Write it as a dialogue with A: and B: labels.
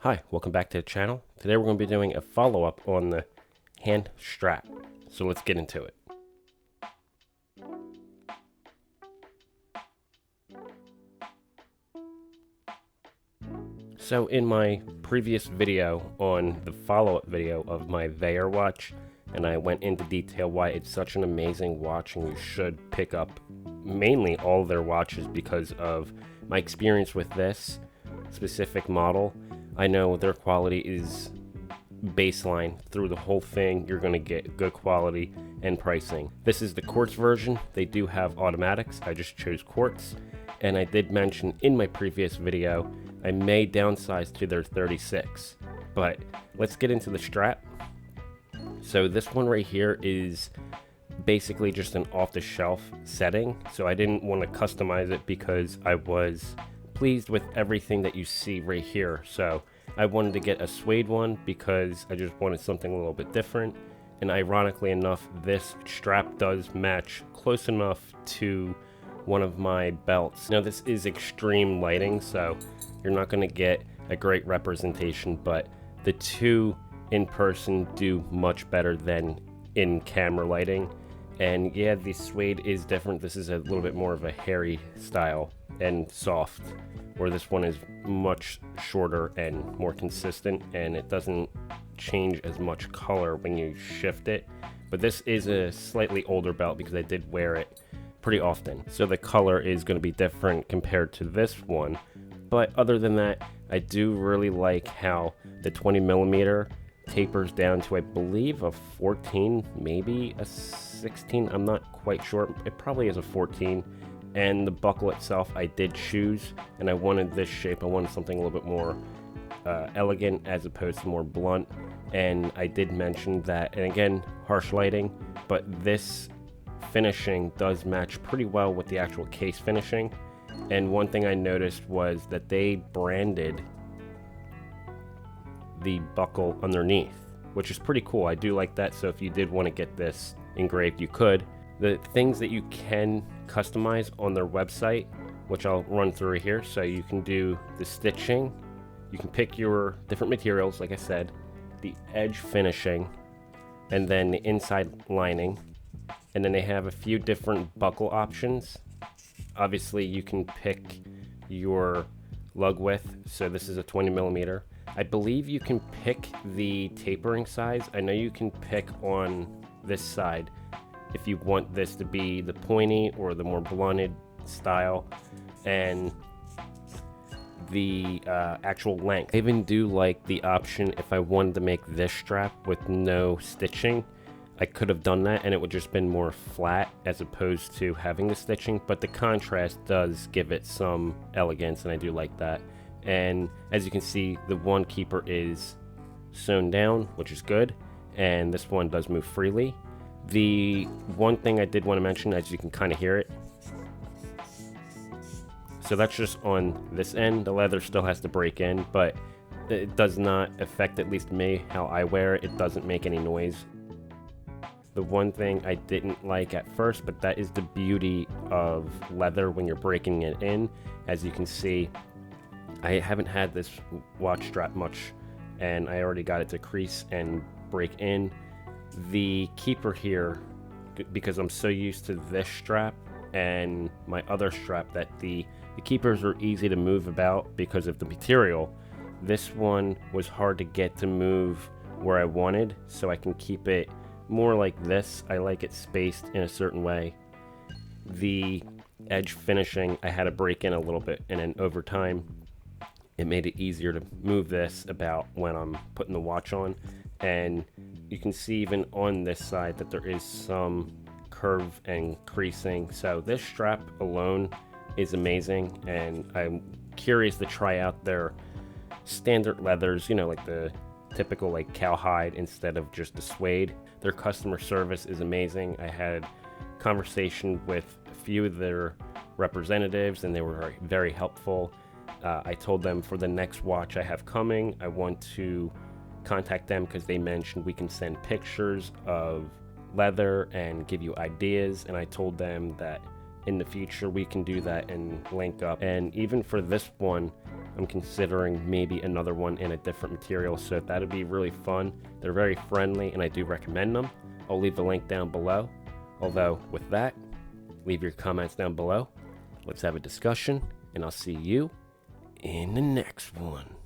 A: Hi, welcome back to the channel. Today we're going to be doing a follow-up on the hand strap. So let's get into it. So in my previous video on the follow-up video of my Veyer watch, and I went into detail why it's such an amazing watch and you should pick up mainly all their watches because of my experience with this specific model. I know their quality is baseline through the whole thing. You're going to get good quality and pricing. This is the quartz version. They do have automatics. I just chose quartz. And I did mention in my previous video, I may downsize to their 36. But let's get into the strap. So this one right here is basically just an off-the-shelf setting. So I didn't want to customize it because I was pleased with everything that you see right here. So I wanted to get a suede one because I just wanted something a little bit different. And ironically enough, this strap does match close enough to one of my belts. Now this is extreme lighting, so you're not going to get a great representation, but the two in person do much better than in camera lighting. And yeah, the suede is different. This is a little bit more of a hairy style and soft, where this one is much shorter and more consistent, and it doesn't change as much color when you shift it. But this is a slightly older belt because I did wear it pretty often, so the color is going to be different compared to this one. But other than that, I do really like how the 20mm tapers down to, I believe, a 14, maybe a 16. I'm not quite sure. It probably is a 14. And the buckle itself, I did choose, and I wanted this shape. I wanted something a little bit more elegant as opposed to more blunt. And I did mention that, and again, harsh lighting, but this finishing does match pretty well with the actual case finishing. And one thing I noticed was that they branded the buckle underneath, which is pretty cool. I do like that. So if you did want to get this engraved, you could. The things that you can customize on their website, which I'll run through here. So you can do the stitching, you can pick your different materials, like I said, the edge finishing, and then the inside lining. And then they have a few different buckle options. Obviously you can pick your lug width. So this is a 20mm. I believe you can pick the tapering size. I know you can pick on this side if you want this to be the pointy or the more blunted style, and the actual length. I even do like the option if I wanted to make this strap with no stitching. I could have done that and it would just been more flat as opposed to having the stitching, but the contrast does give it some elegance, and I do like that. And as you can see, the one keeper is sewn down, which is good, and this one does move freely. The one thing I did want to mention, as you can kind of hear it, so that's just on this end. The leather still has to break in, but it does not affect, at least me, how I wear it. It doesn't make any noise. The one thing I didn't like at first, but that is the beauty of leather when you're breaking it in. As you can see, I haven't had this watch strap much, and I already got it to crease and break in. The keeper here, because I'm so used to this strap and my other strap, that the keepers are easy to move about because of the material. This one was hard to get to move where I wanted, so I can keep it more like this. I like it spaced in a certain way. The edge finishing, I had to break in a little bit, and then over time it made it easier to move this about when I'm putting the watch on. And you can see even on this side that there is some curve and creasing. So this strap alone is amazing, and I'm curious to try out their standard leathers, you know, like the typical like cowhide instead of just the suede. Their customer service is amazing. I had conversation with a few of their representatives, and they were very, very helpful. I told them for the next watch I have coming, I want to contact them because they mentioned we can send pictures of leather and give you ideas. And I told them that in the future we can do that and link up. And even for this one, I'm considering maybe another one in a different material, so that'd be really fun. They're very friendly and I do recommend them. I'll leave the link down below. Although with that, leave your comments down below. Let's have a discussion, and I'll see you in the next one.